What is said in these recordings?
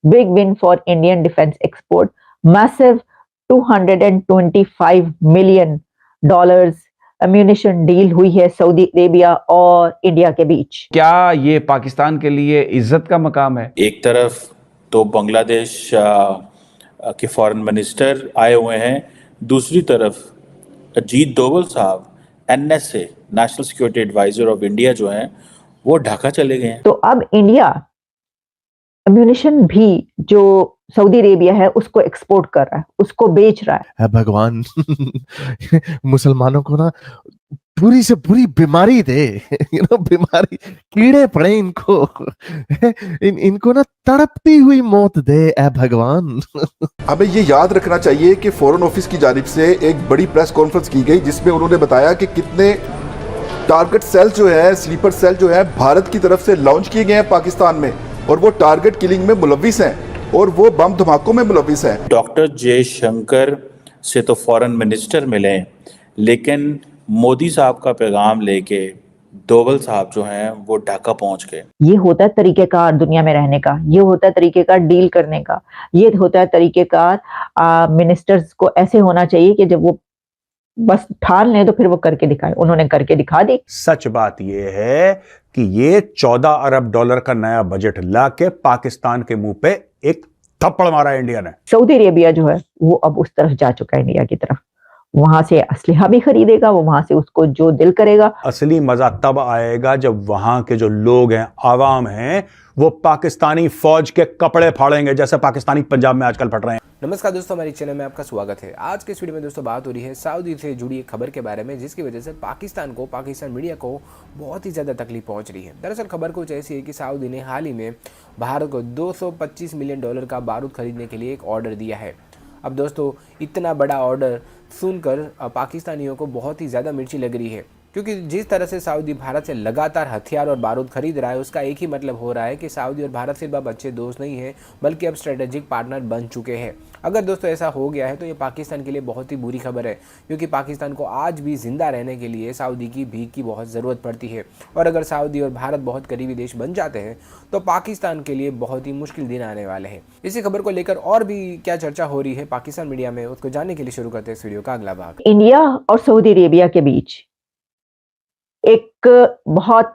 big win for Indian defense export. Massive $225 million ammunition deal हुई है Saudi Arabia और India के बीच। क्या ये पाकिस्तान के लिए इज्जत का मकाम है? एक तरफ तो बांग्लादेश के फॉरेन मिनिस्टर आए हुए हैं, दूसरी तरफ अजीत डोवल साहब NSA national security adviser of India जो हैं वो ढाका चले गए हैं। तो अब इंडिया अम्यूनिशन भी जो सऊदी अरेबिया है उसको एक्सपोर्ट कर रहा है, उसको बेच रहा है। भगवान मुसलमानों को ना पूरी से पूरी बीमारी दे, बीमारी, कीड़े पड़े इनको, इनको ना तड़पती हुई मौत दे ए भगवान। हमें ये याद रखना चाहिए कि फॉरेन ऑफिस की जानिब से एक बड़ी प्रेस कॉन्फ्रेंस की गई जिसमें उन्होंने बताया कि कितने टारगेट सेल जो है, स्लीपर सेल जो है भारत की तरफ से लॉन्च किए गए हैं पाकिस्तान में, और वो टारगेट किलिंग में मुलविस हैं और वो बम धमाकों में मुलविस हैं। डॉक्टर जयशंकर से तो फॉरेन मिनिस्टर मिले, लेकिन मोदी साहब का पैगाम लेके डोवल साहब जो हैं वो ढाका पहुंच गए। ये होता है तरीकेकार दुनिया में रहने का, ये होता है तरीकेकार डील करने का, ये होता है तरीकेकार मिनिस्टर्स को ऐसे होना चाहिए कि जब वो बस ठान लें तो फिर वो करके दिखाए। उन्होंने करके दिखा दी। सच बात यह है कि ये $14 अरब का नया बजट ला के पाकिस्तान के मुंह पे एक थप्पड़ मारा इंडिया ने। सऊदी अरेबिया जो है वो अब उस तरफ जा चुका है, इंडिया की तरफ। वहां से असलहा भी खरीदेगा, वो वहां से उसको जो दिल करेगा। असली मजा तब आएगा जब वहां के जो लोग हैं, आवाम हैं, वो पाकिस्तानी फौज के कपड़े फाड़ेंगे जैसे पाकिस्तानी पंजाब में आजकल फट रहे हैं। नमस्कार दोस्तों, हमारे चैनल में आपका स्वागत है। आज के इस वीडियो में दोस्तों बात हो रही है सऊदी से जुड़ी एक खबर के बारे में, जिसकी वजह से पाकिस्तान मीडिया को बहुत ही ज़्यादा तकलीफ पहुंच रही है। दरअसल खबर कुछ ऐसी है कि सऊदी ने हाल ही में भारत को $225 मिलियन का बारूद खरीदने के लिए एक ऑर्डर दिया है। अब दोस्तों इतना बड़ा ऑर्डर सुनकर पाकिस्तानियों को बहुत ही ज़्यादा मिर्ची लग रही है, क्योंकि जिस तरह से सऊदी भारत से लगातार हथियार और बारूद खरीद रहा है, उसका एक ही मतलब हो रहा है कि सऊदी और भारत सिर्फ अब अच्छे दोस्त नहीं हैं, बल्कि अब स्ट्रेटेजिक पार्टनर बन चुके हैं। अगर दोस्तों ऐसा हो गया है तो ये पाकिस्तान के लिए बहुत ही बुरी खबर है, क्योंकि पाकिस्तान को आज भी जिंदा रहने के लिए सऊदी की भीख की बहुत ज़रूरत पड़ती है। और अगर सऊदी और भारत बहुत करीबी देश बन जाते हैं तो पाकिस्तान के लिए बहुत ही मुश्किल दिन आने वाले हैं। इसी खबर को लेकर और भी क्या चर्चा हो रही है पाकिस्तान मीडिया में, उसको जानने के लिए शुरू करते हैं इस वीडियो का अगला भाग। इंडिया और सऊदी अरेबिया के बीच एक बहुत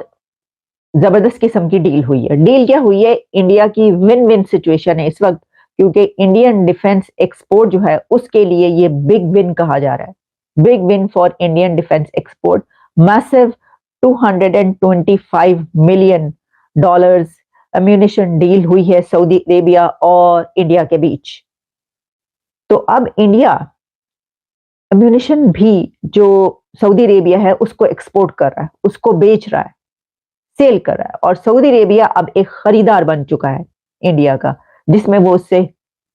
जबरदस्त किस्म की डील हुई है। डील क्या हुई है? इंडिया की विन विन सिचुएशन है इस वक्त, क्योंकि इंडियन डिफेंस एक्सपोर्ट जो है उसके लिए ये बिग विन कहा जा रहा है। Big win for Indian defence export. Massive $225 million ammunition deal हुई है सऊदी अरेबिया और इंडिया के बीच। तो अब इंडिया अम्यूनिशन भी जो सऊदी अरेबिया है उसको एक्सपोर्ट कर रहा है, उसको बेच रहा है, सेल कर रहा है। और सऊदी अरेबिया अब एक खरीदार बन चुका है इंडिया का, जिसमें वो उससे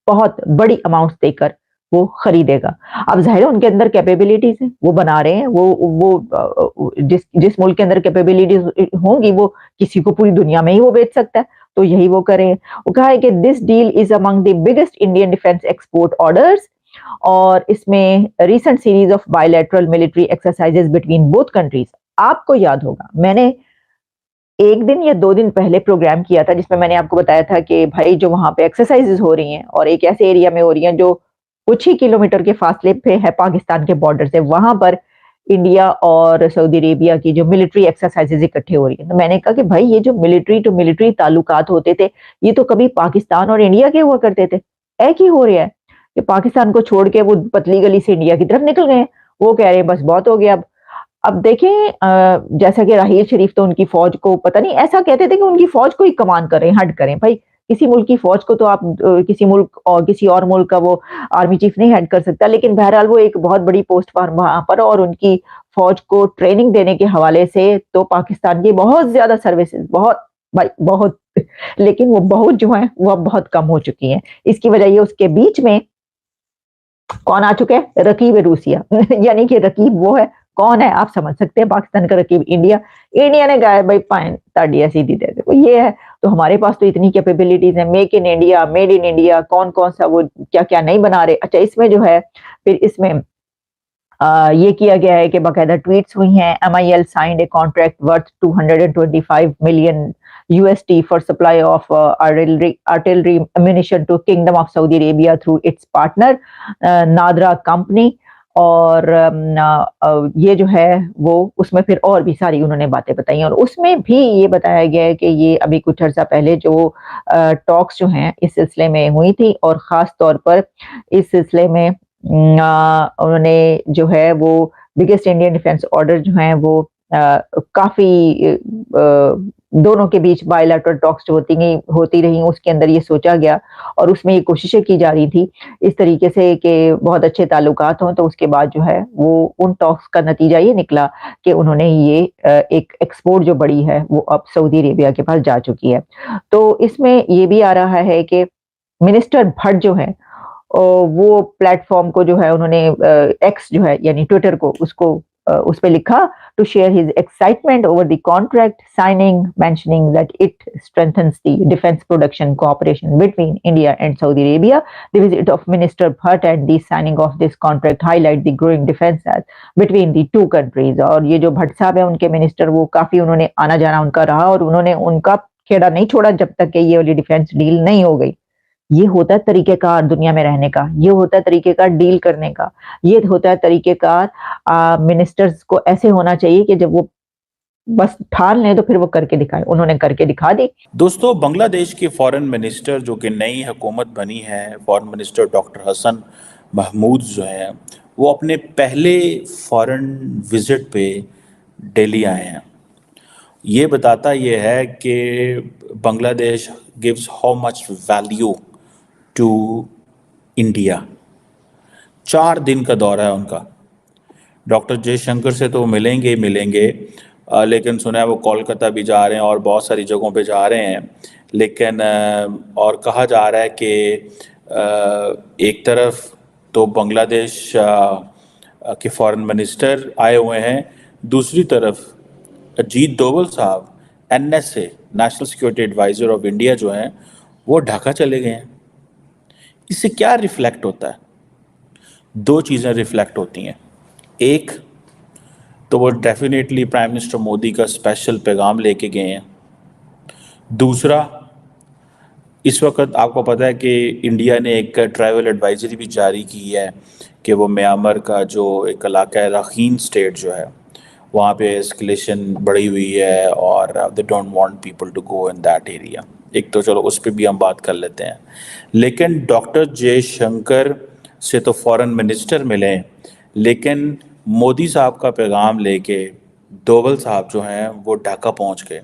बहुत बड़ी अमाउंट्स देकर वो खरीदेगा। अब जाहिर है उनके अंदर कैपेबिलिटीज है, वो बना रहे हैं। वो जिस मुल्क के अंदर कैपेबिलिटीज होंगी वो किसी को पूरी दुनिया में ही वो बेच सकता है, तो यही वो करें। वो कहा है कि this deal is among the biggest Indian defence export orders, और इसमें recent series of bilateral military exercises between both countries. आपको याद होगा मैंने 1 दिन या 2 दिन पहले प्रोग्राम किया था जिसमें मैंने आपको बताया था कि भाई जो वहां पे एक्सरसाइजेस हो रही हैं और एक ऐसे एरिया में हो रही हैं जो कुछ ही किलोमीटर के फासले पे है पाकिस्तान के बॉर्डर से, वहां पर इंडिया और सऊदी अरेबिया की जो मिलिट्री एक्सरसाइजेज इकट्ठे हो रही है। तो मैंने कहा कि भाई ये जो मिलिट्री टू मिलिट्री ताल्लुकात होते थे ये तो कभी पाकिस्तान और इंडिया के हुआ करते थे, एक ही हो रहा है कि पाकिस्तान को छोड़ के वो पतली गली से इंडिया की तरफ निकल गए। वो कह रहे हैं बस बहुत हो गया। अब देखें जैसा कि राहील शरीफ तो उनकी फौज को पता नहीं ऐसा कहते थे कि उनकी फौज को ही कमान करें, हट करें। भाई किसी मुल्क की फौज को तो आप किसी मुल्क और किसी और मुल्क का वो आर्मी चीफ नहीं हेड कर सकता, लेकिन बहरहाल वो एक बहुत बड़ी पोस्ट पर वहां पर, और उनकी फौज को ट्रेनिंग देने के हवाले से तो पाकिस्तान की बहुत ज्यादा सर्विसेज, बहुत लेकिन वो बहुत जो है वो अब बहुत कम हो चुकी हैं। इसकी वजह ये उसके बीच में कौन आ चुके हैं? रकीब रूसिया यानी कि रकीब वो है, कौन है आप समझ सकते हैं, पाकिस्तान का रकीब इंडिया। इंडिया ने कहा भाई फाइन ताड़िया सीधी दे दे, वो ये है। तो हमारे पास तो इतनी कैपेबिलिटीज है, make in India, made in India, कौन कौन सा वो क्या क्या नहीं बना रहे। अच्छा, इसमें जो है फिर इसमें ये किया गया है कि बाकायदा ट्वीट्स हुई हैं। MIL signed a contract worth $225 million USD for supply of artillery ammunition to Kingdom of Saudi Arabia through its partner Nadra Company. और ये जो है वो उसमें फिर और भी सारी उन्होंने बातें बताई और उसमें भी ये बताया गया है कि ये अभी कुछ अर्सा पहले जो टॉक्स जो हैं इस सिलसिले में हुई थी और ख़ास तौर पर इस सिलसिले में उन्होंने जो है वो बिगेस्ट इंडियन डिफेंस ऑर्डर जो हैं वो काफ़ी दोनों के बीच बायलैटरल टॉक्स जो होती रही उसके अंदर ये सोचा गया और उसमें ये कोशिशें की जा रही थी इस तरीके से कि बहुत अच्छे ताल्लुकात हों। तो उसके बाद जो है वो उन टॉक्स का नतीजा ये निकला कि उन्होंने ये एक एक्सपोर्ट जो बड़ी है वो अब सऊदी अरेबिया के पास जा चुकी है। तो इसमें ये भी आ रहा है कि मिनिस्टर भट्ट जो है वो प्लेटफॉर्म को जो है उन्होंने एक्स जो है यानी ट्विटर को उसको उस पे लिखा to share his excitement over the contract signing mentioning that it strengthens the defence production cooperation between India and Saudi Arabia. The visit of minister Bhatt and the signing of this contract highlight the growing defence between the two countries. और ये जो भट्ट साहब है उनके minister वो काफी उन्होंने आना जाना उनका रहा और उन्होंने उनका खेड़ा नहीं छोड़ा जब तक कि ये वाली डिफेंस डील नहीं हो गई। ये होता है तरीकेकार दुनिया में रहने का, ये होता है तरीकेकार डील करने का, ये होता है तरीकेकार मिनिस्टर्स को ऐसे होना चाहिए कि जब वो बस ठान लें तो फिर वो करके दिखाए। उन्होंने करके दिखा दी। दोस्तों, बांग्लादेश के फॉरेन मिनिस्टर जो कि नई हुकूमत बनी है, foreign minister doctor Hasan Mahmud जो हैं वो अपने पहले फॉरेन विजिट पे दिल्ली आए हैं। ये बताता ये है कि Bangladesh gives how much value to India. 4 दिन का दौरा है उनका। डॉक्टर जयशंकर से तो मिलेंगे ही मिलेंगे, लेकिन सुना है वो कोलकाता भी जा रहे हैं और बहुत सारी जगहों पे जा रहे हैं। लेकिन और कहा जा रहा है कि एक तरफ तो बांग्लादेश के फॉरेन मिनिस्टर आए हुए हैं, दूसरी तरफ अजीत डोवल साहब NSA national security adviser of India जो हैं वो ढाका चले गए हैं। इससे क्या रिफ्लेक्ट होता है? 2 चीज़ें रिफ्लेक्ट होती हैं। एक तो वो डेफिनेटली प्राइम मिनिस्टर मोदी का स्पेशल पैगाम लेके गए हैं। दूसरा, इस वक्त आपको पता है कि इंडिया ने एक ट्रैवल एडवाइजरी भी जारी की है कि वो म्यांमार का जो एक इलाका है रखीन स्टेट जो है वहाँ पे एस्केलेशन बढ़ी हुई है और they don't want people to go in that area. एक तो चलो उस पर भी हम बात कर लेते हैं। लेकिन डॉक्टर जयशंकर से तो फॉरेन मिनिस्टर मिले, लेकिन मोदी साहब का पैगाम लेके डोवल साहब जो हैं वो ढाका पहुँच गए।